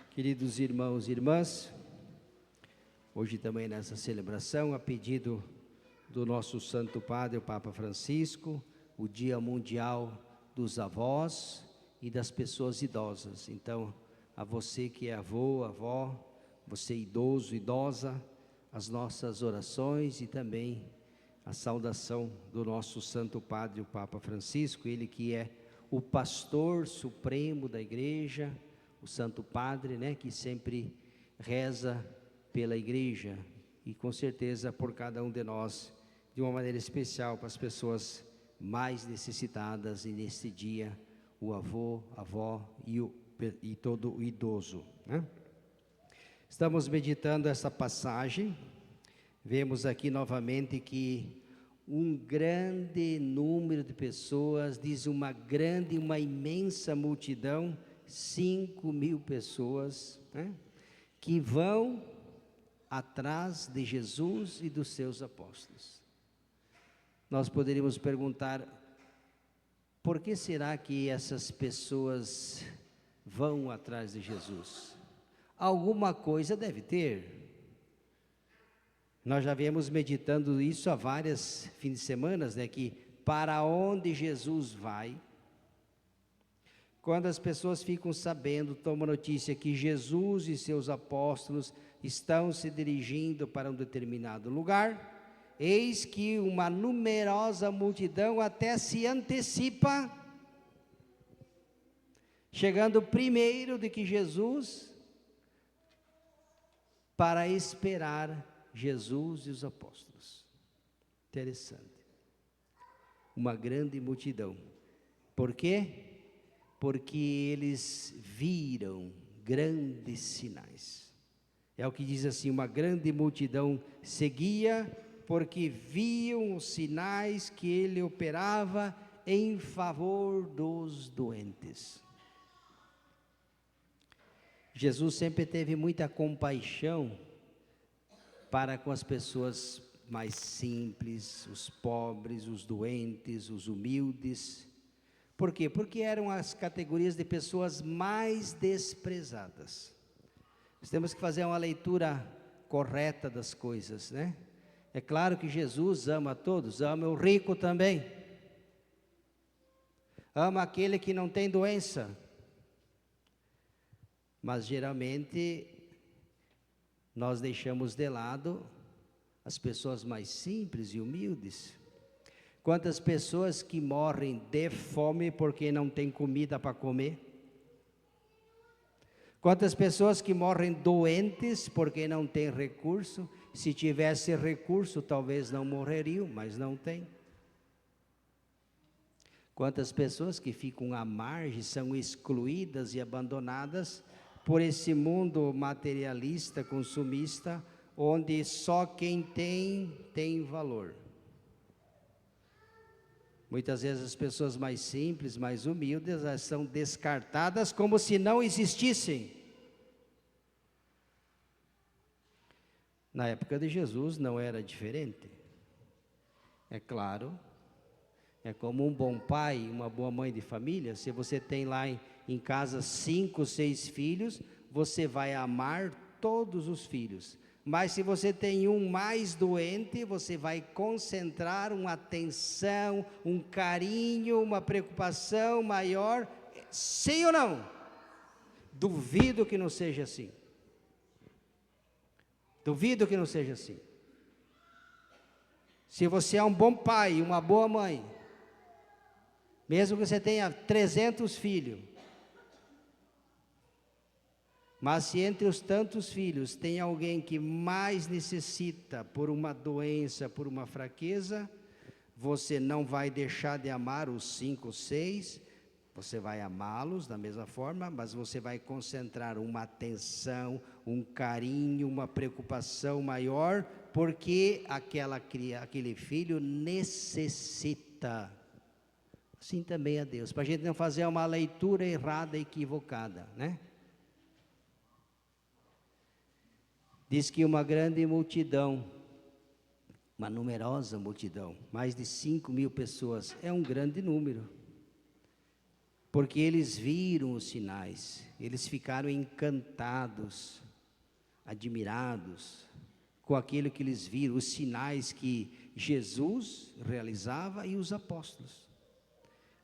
Queridos irmãos e irmãs, hoje também nessa celebração, a pedido do nosso Santo Padre, o Papa Francisco, o Dia Mundial dos Avós e das Pessoas Idosas. Então, a você que é avô, avó, você idoso, idosa, as nossas orações e também a saudação do nosso Santo Padre, o Papa Francisco, ele que é o pastor supremo da igreja, o Santo Padre, né, que sempre reza pela igreja e com certeza por cada um de nós, de uma maneira especial para as pessoas mais necessitadas, e neste dia o avô, a avó e todo o idoso, né? Estamos meditando essa passagem, vemos aqui novamente que um grande número de pessoas, diz uma imensa multidão, 5.000 pessoas, né, que vão atrás de Jesus e dos seus apóstolos. Nós poderíamos perguntar, por que será que essas pessoas vão atrás de Jesus? Alguma coisa deve ter. Nós já viemos meditando isso há vários fins de semana, né, que para onde Jesus vai, quando as pessoas ficam sabendo, tomam notícia que Jesus e seus apóstolos estão se dirigindo para um determinado lugar, eis que uma numerosa multidão até se antecipa, chegando primeiro do que Jesus, para esperar Jesus e os apóstolos. Interessante. Uma grande multidão. Por quê? Porque eles viram grandes sinais. É o que diz assim, uma grande multidão seguia, porque viam os sinais que ele operava em favor dos doentes. Jesus sempre teve muita compaixão para com as pessoas mais simples, os pobres, os doentes, os humildes. Por quê? Porque eram as categorias de pessoas mais desprezadas. Nós temos que fazer uma leitura correta das coisas, né? É claro que Jesus ama a todos, ama o rico também, ama aquele que não tem doença, mas geralmente nós deixamos de lado as pessoas mais simples e humildes. Quantas pessoas que morrem de fome porque não tem comida para comer? Quantas pessoas que morrem doentes porque não tem recurso? Se tivesse recurso, talvez não morreriam, mas não tem. Quantas pessoas que ficam à margem, são excluídas e abandonadas por esse mundo materialista, consumista, onde só quem tem valor. Muitas vezes as pessoas mais simples, mais humildes, elas são descartadas como se não existissem. Na época de Jesus não era diferente. É claro, é como um bom pai, uma boa mãe de família. Se você tem lá em casa 5, 6 filhos, você vai amar todos os filhos. Mas se você tem um mais doente, você vai concentrar uma atenção, um carinho, uma preocupação maior. Sim ou não? Duvido que não seja assim. Duvido que não seja assim. Se você é um bom pai, uma boa mãe, mesmo que você tenha 300 filhos, mas se entre os tantos filhos tem alguém que mais necessita por uma doença, por uma fraqueza, você não vai deixar de amar os 5, 6, você vai amá-los da mesma forma, mas você vai concentrar uma atenção, um carinho, uma preocupação maior, porque aquele filho necessita. Assim também é Deus, para a gente não fazer uma leitura errada, equivocada, né? Diz que uma grande multidão, uma numerosa multidão, mais de 5.000 pessoas, é um grande número. porque eles viram os sinais, eles ficaram encantados, admirados com aquilo que eles viram, os sinais que Jesus realizava e os apóstolos.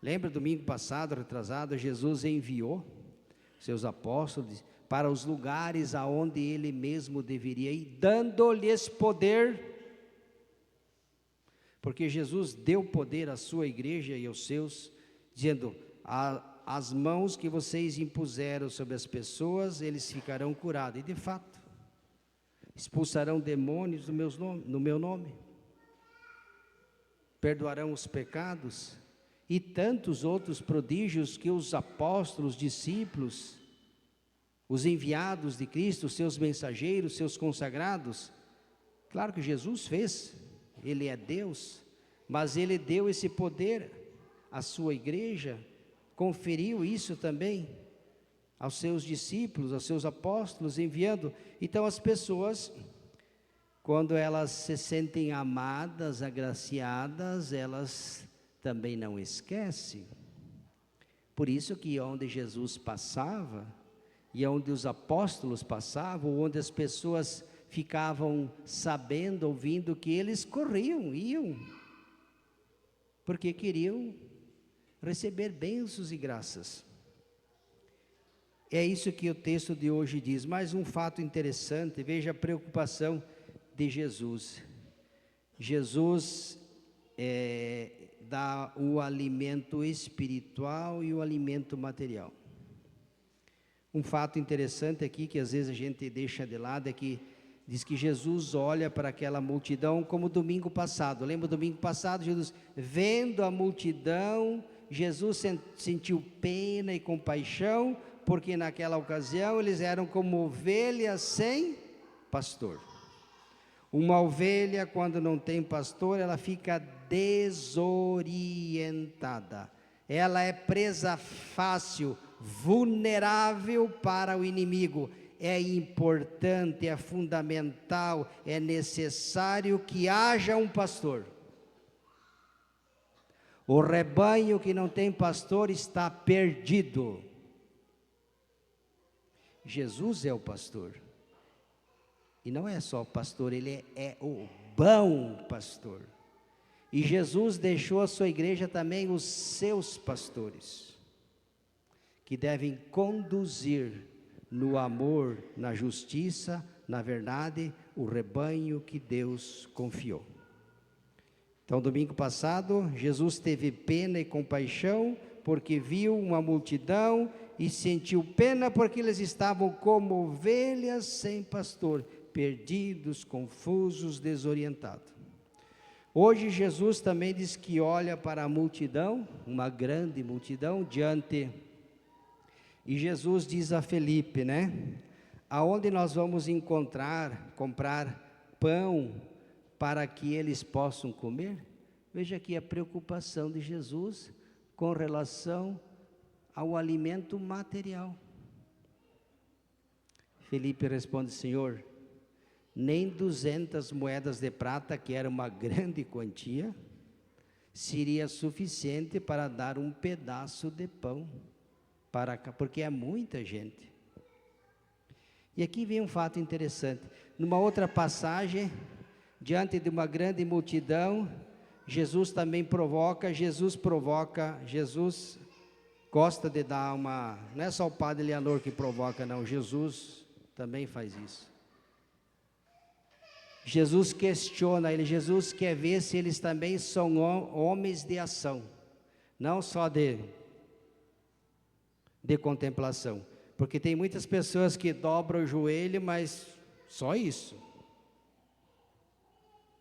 Lembra, domingo passado, retrasado, Jesus enviou seus apóstolos para os lugares aonde ele mesmo deveria ir, dando-lhes poder, porque Jesus deu poder à sua igreja e aos seus, dizendo: as mãos que vocês impuseram sobre as pessoas, eles ficarão curados. E de fato, expulsarão demônios no meu nome, perdoarão os pecados, e tantos outros prodígios que os apóstolos, discípulos, os enviados de Cristo, seus mensageiros, seus consagrados, claro que Jesus fez, Ele é Deus, mas Ele deu esse poder à sua igreja, conferiu isso também aos seus discípulos, aos seus apóstolos, enviando. Então as pessoas, quando elas se sentem amadas, agraciadas, elas também não esquecem. Por isso que onde Jesus passava, e onde os apóstolos passavam, onde as pessoas ficavam sabendo, ouvindo, que eles corriam, iam, porque queriam receber bênçãos e graças. É isso que o texto de hoje diz. Mais um fato interessante, veja a preocupação de Jesus. Jesus dá o alimento espiritual e o alimento material. Um fato interessante aqui, que às vezes a gente deixa de lado, é que diz que Jesus olha para aquela multidão como domingo passado. Lembra domingo passado? Jesus, vendo a multidão, Jesus sentiu pena e compaixão, porque naquela ocasião eles eram como ovelhas sem pastor. Uma ovelha, quando não tem pastor, ela fica desorientada. Ela é presa fácil, vulnerável para o inimigo. É importante, é fundamental, é necessário que haja um pastor. O rebanho que não tem pastor está perdido. Jesus é o pastor. E não é só o pastor, ele é o bom pastor. E Jesus deixou a sua igreja também os seus pastores, que devem conduzir no amor, na justiça, na verdade, o rebanho que Deus confiou. Então, domingo passado, Jesus teve pena e compaixão, porque viu uma multidão e sentiu pena porque eles estavam como ovelhas sem pastor, perdidos, confusos, desorientados. Hoje Jesus também diz que olha para a multidão, uma grande multidão, e Jesus diz a Felipe, aonde nós vamos comprar pão para que eles possam comer? Veja aqui a preocupação de Jesus com relação ao alimento material. Felipe responde: Senhor, nem 200 moedas de prata, que era uma grande quantia, seria suficiente para dar um pedaço de pão, porque é muita gente. E aqui vem um fato interessante. Numa outra passagem, diante de uma grande multidão, Jesus gosta de dar não é só o padre Leonor que provoca, não, Jesus também faz isso. Jesus questiona ele, Jesus quer ver se eles também são homens de ação, não só de contemplação, porque tem muitas pessoas que dobram o joelho, mas só isso,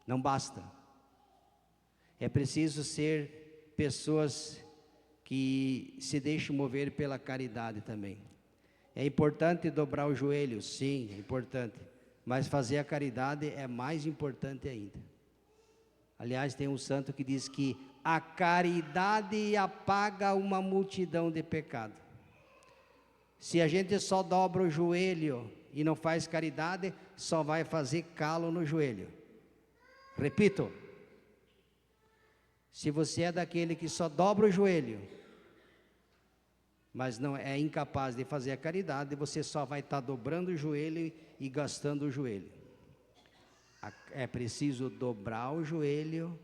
não basta, é preciso ser pessoas que se deixam mover pela caridade também. É importante dobrar o joelho, sim, é importante, mas fazer a caridade é mais importante ainda. Aliás, tem um santo que diz que a caridade apaga uma multidão de pecados. Se a gente só dobra o joelho e não faz caridade, só vai fazer calo no joelho. Repito, se você é daquele que só dobra o joelho mas não é incapaz de fazer a caridade, você só vai estar dobrando o joelho e gastando o joelho. É preciso dobrar o joelho,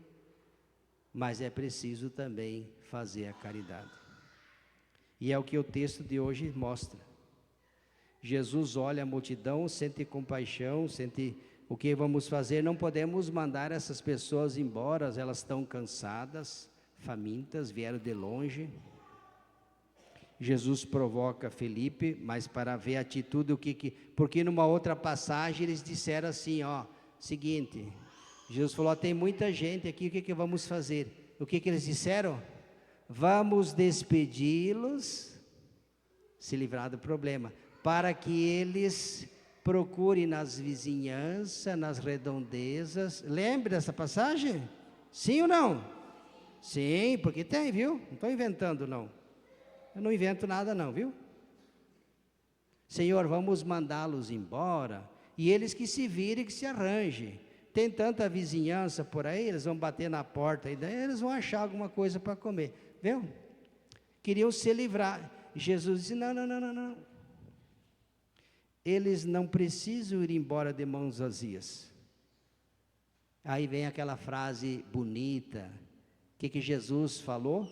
mas é preciso também fazer a caridade. E é o que o texto de hoje mostra. Jesus olha a multidão, sente compaixão, sente o que vamos fazer. Não podemos mandar essas pessoas embora, elas estão cansadas, famintas, vieram de longe. Jesus provoca Felipe, mas para ver a atitude, porque numa outra passagem eles disseram assim, seguinte, Jesus falou, tem muita gente aqui, o que vamos fazer? O que eles disseram? Vamos despedi-los, se livrar do problema, para que eles procurem nas vizinhanças, nas redondezas. Lembra dessa passagem? Sim ou não? Sim, porque tem, viu? Não estou inventando não. Eu não invento nada não, viu? Senhor, vamos mandá-los embora, e eles que se virem, que se arranjem. Tem tanta vizinhança por aí, eles vão bater na porta, e daí eles vão achar alguma coisa para comer, viu? Queriam se livrar. Jesus disse, não. Eles não precisam ir embora de mãos vazias. Aí vem aquela frase bonita, que Jesus falou?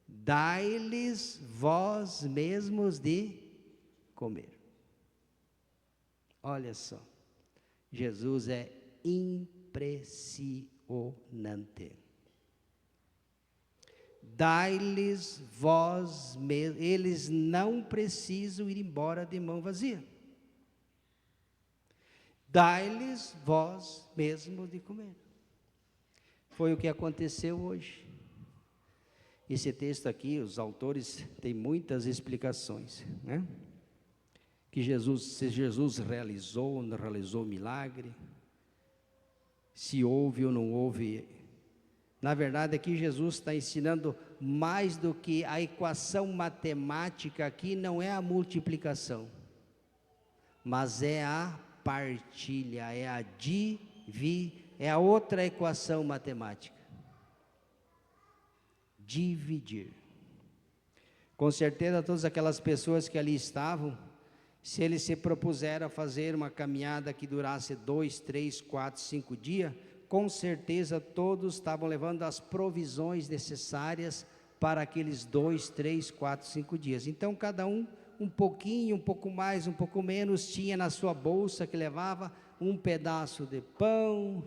Dai-lhes vós mesmos de comer. Olha só, Jesus é impressionante. Dai-lhes vós mesmos, eles não precisam ir embora de mão vazia. Dai-lhes vós mesmos de comer. Foi o que aconteceu hoje. Esse texto aqui, os autores têm muitas explicações, né? Que se Jesus realizou ou não realizou o milagre, se houve ou não houve. Na verdade, aqui Jesus está ensinando mais do que a equação matemática, aqui não é a multiplicação, mas é a partilha, é a outra equação matemática. Dividir. Com certeza todas aquelas pessoas que ali estavam, se eles se propuseram a fazer uma caminhada que durasse 2, 3, 4, 5 dias, com certeza todos estavam levando as provisões necessárias para aqueles 2, 3, 4, 5 dias. Então cada um pouquinho, um pouco mais, um pouco menos, tinha na sua bolsa que levava um pedaço de pão,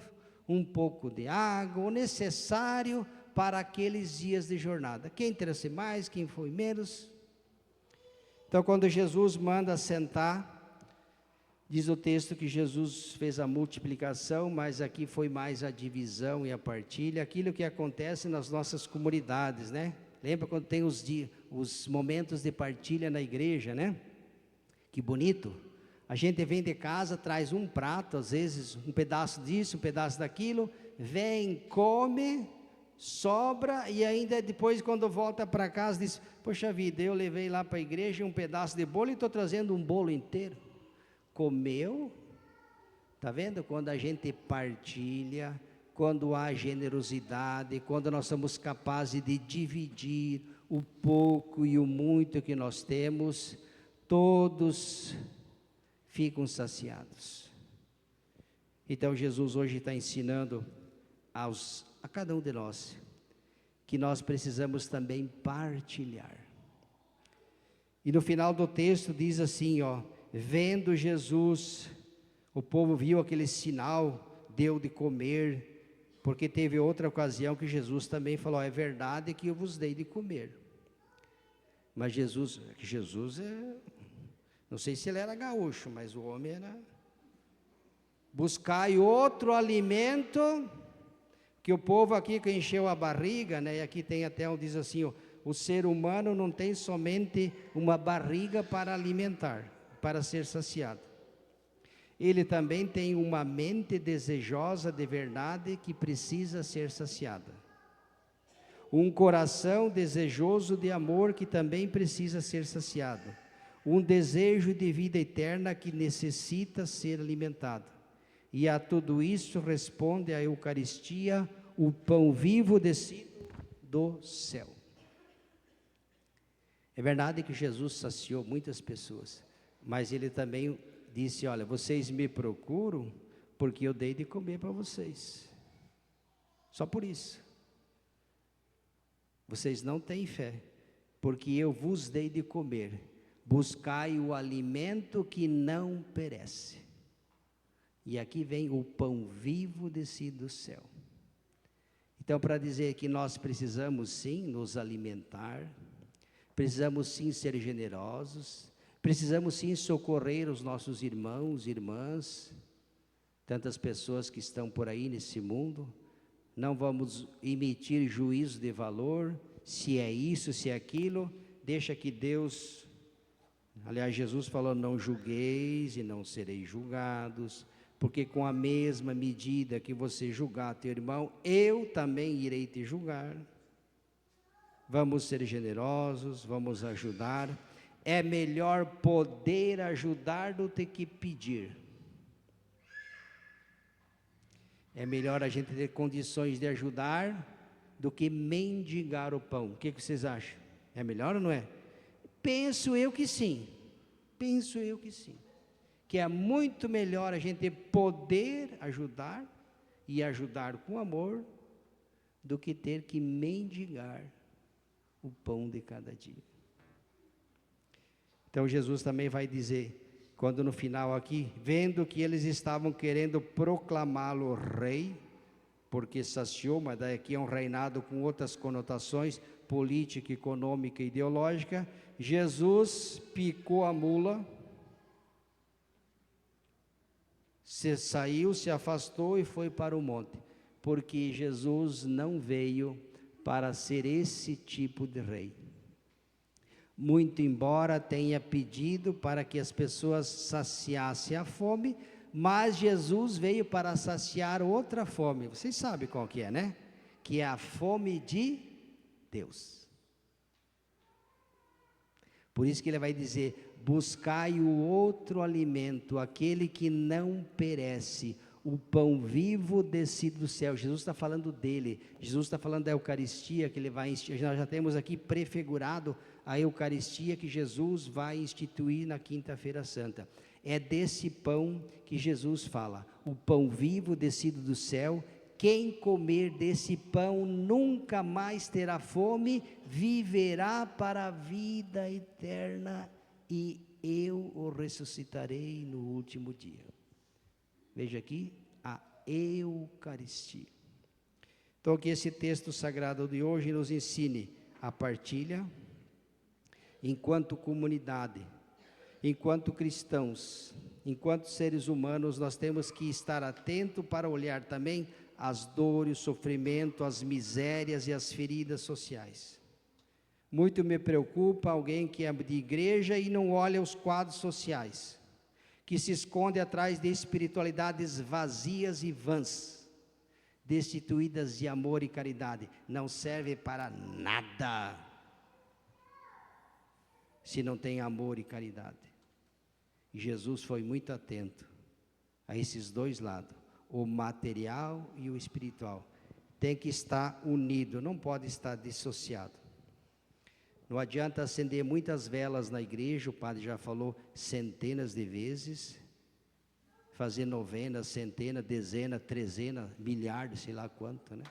um pouco de água, o necessário para aqueles dias de jornada. Quem trouxe mais, quem foi menos. Então quando Jesus manda sentar, diz o texto que Jesus fez a multiplicação, mas aqui foi mais a divisão e a partilha, aquilo que acontece nas nossas comunidades, né? Lembra quando tem os momentos de partilha na igreja, né? Que bonito. A gente vem de casa, traz um prato, às vezes um pedaço disso, um pedaço daquilo, vem, come, sobra, e ainda depois quando volta para casa diz, poxa vida, eu levei lá para a igreja um pedaço de bolo e estou trazendo um bolo inteiro. Comeu? Está vendo? Quando a gente partilha, quando há generosidade, quando nós somos capazes de dividir o pouco e o muito que nós temos, todos ficam saciados. Então Jesus hoje está ensinando a cada um de nós que nós precisamos também partilhar. E no final do texto diz assim, vendo Jesus, o povo viu aquele sinal, deu de comer, porque teve outra ocasião que Jesus também falou, é verdade que eu vos dei de comer. Mas Jesus não sei se ele era gaúcho, mas o homem era, buscai outro alimento, que o povo aqui que encheu a barriga, né? E aqui tem até um, diz assim, o ser humano não tem somente uma barriga para alimentar, para ser saciado. Ele também tem uma mente desejosa de verdade que precisa ser saciada. Um coração desejoso de amor que também precisa ser saciado. Um desejo de vida eterna que necessita ser alimentado. E a tudo isso responde a Eucaristia, o pão vivo descido do céu. É verdade que Jesus saciou muitas pessoas, mas ele também disse: olha, vocês me procuram porque eu dei de comer para vocês. Só por isso. Vocês não têm fé, porque eu vos dei de comer. Buscai o alimento que não perece. E aqui vem o pão vivo descido do céu. Então, para dizer que nós precisamos sim nos alimentar, precisamos sim ser generosos, precisamos sim socorrer os nossos irmãos e irmãs, tantas pessoas que estão por aí nesse mundo. Não vamos emitir juízo de valor, se é isso, se é aquilo, deixa que Deus, aliás, Jesus falou: não julgueis e não sereis julgados, porque com a mesma medida que você julgar teu irmão, eu também irei te julgar. Vamos ser generosos, vamos ajudar. É melhor poder ajudar do que pedir. É melhor a gente ter condições de ajudar do que mendigar o pão. O que vocês acham? É melhor ou não é? Penso eu que sim. Penso eu que sim. Que é muito melhor a gente poder ajudar e ajudar com amor do que ter que mendigar o pão de cada dia. Então Jesus também vai dizer, quando no final aqui, vendo que eles estavam querendo proclamá-lo rei, porque saciou, mas daqui é um reinado com outras conotações, política, econômica e ideológica, Jesus picou a mula, saiu, se afastou e foi para o monte, porque Jesus não veio para ser esse tipo de rei. Muito embora tenha pedido para que as pessoas saciassem a fome, mas Jesus veio para saciar outra fome. Vocês sabem qual que é, né? Que é a fome de Deus. Por isso que ele vai dizer: buscai o outro alimento, aquele que não perece, o pão vivo descido do céu. Jesus está falando dele, Jesus está falando da Eucaristia, que ele vai instituir. Nós já temos aqui prefigurado a Eucaristia que Jesus vai instituir na quinta-feira santa. É desse pão que Jesus fala, o pão vivo descido do céu. Quem comer desse pão nunca mais terá fome, viverá para a vida eterna, e eu o ressuscitarei no último dia. Veja aqui, a Eucaristia. Então, que esse texto sagrado de hoje nos ensine a partilha, enquanto comunidade, enquanto cristãos, enquanto seres humanos, nós temos que estar atentos para olhar também as dores, o sofrimento, as misérias e as feridas sociais. Muito me preocupa alguém que é de igreja e não olha os quadros sociais, que se esconde atrás de espiritualidades vazias e vãs, destituídas de amor e caridade. Não serve para nada se não tem amor e caridade. E Jesus foi muito atento a esses dois lados, o material e o espiritual. Tem que estar unido, não pode estar dissociado. Não adianta acender muitas velas na igreja, o padre já falou centenas de vezes, fazer novenas, centenas, dezenas, trezenas, milhares, sei lá quanto, né?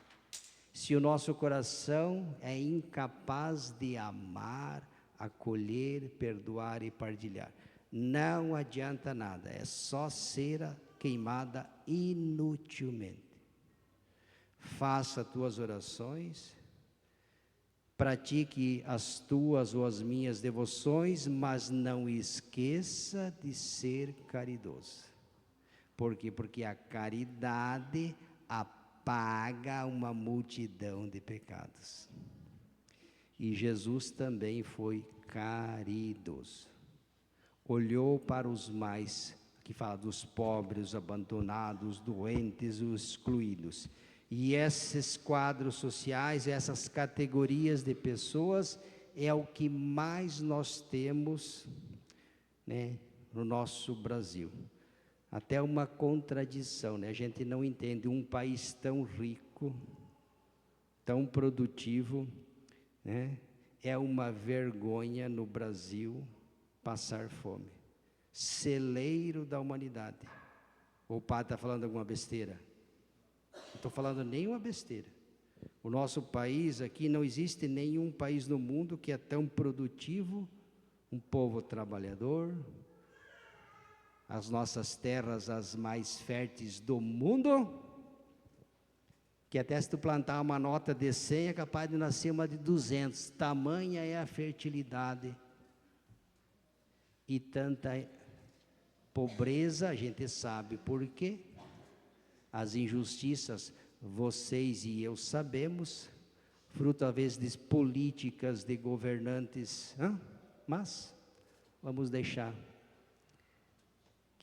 Se o nosso coração é incapaz de amar, acolher, perdoar e partilhar, não adianta nada, é só cera queimada inutilmente. Faça tuas orações, pratique as tuas ou as minhas devoções, mas não esqueça de ser caridoso. Por quê? Porque a caridade apaga uma multidão de pecados. E Jesus também foi caridoso. Olhou para os mais, que fala dos pobres, os abandonados, os doentes, os excluídos. E esses quadros sociais, essas categorias de pessoas, é o que mais nós temos, né, no nosso Brasil. Até uma contradição, né? A gente não entende um país tão rico, tão produtivo, né? É uma vergonha no Brasil passar fome. Celeiro da humanidade. O padre está falando alguma besteira? Não estou falando nenhuma besteira. O nosso país aqui, não existe nenhum país no mundo que é tão produtivo, um povo trabalhador, as nossas terras as mais férteis do mundo, que até se tu plantar uma nota de 100 é capaz de nascer uma de 200, tamanha é a fertilidade e tanta pobreza, a gente sabe por quê, as injustiças, vocês e eu sabemos, fruto talvez de políticas de governantes, mas vamos deixar.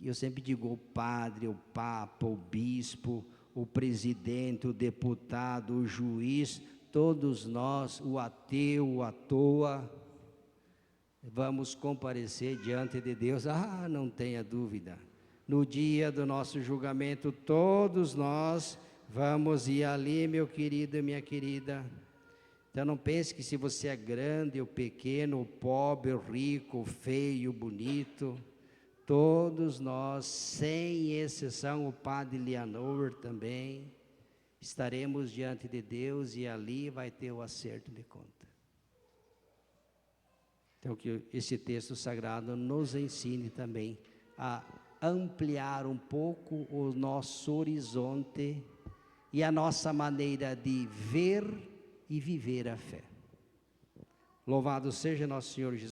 Eu sempre digo, o padre, o papa, o bispo, o presidente, o deputado, o juiz, todos nós, o ateu, à toa, vamos comparecer diante de Deus, não tenha dúvida. No dia do nosso julgamento, todos nós vamos ir ali, meu querido e minha querida. Então não pense que se você é grande ou pequeno, o pobre, o rico, o feio, o bonito, todos nós, sem exceção, o padre Leonor também, estaremos diante de Deus e ali vai ter o acerto de conta. Então que esse texto sagrado nos ensine também a ampliar um pouco o nosso horizonte e a nossa maneira de ver e viver a fé. Louvado seja nosso Senhor Jesus.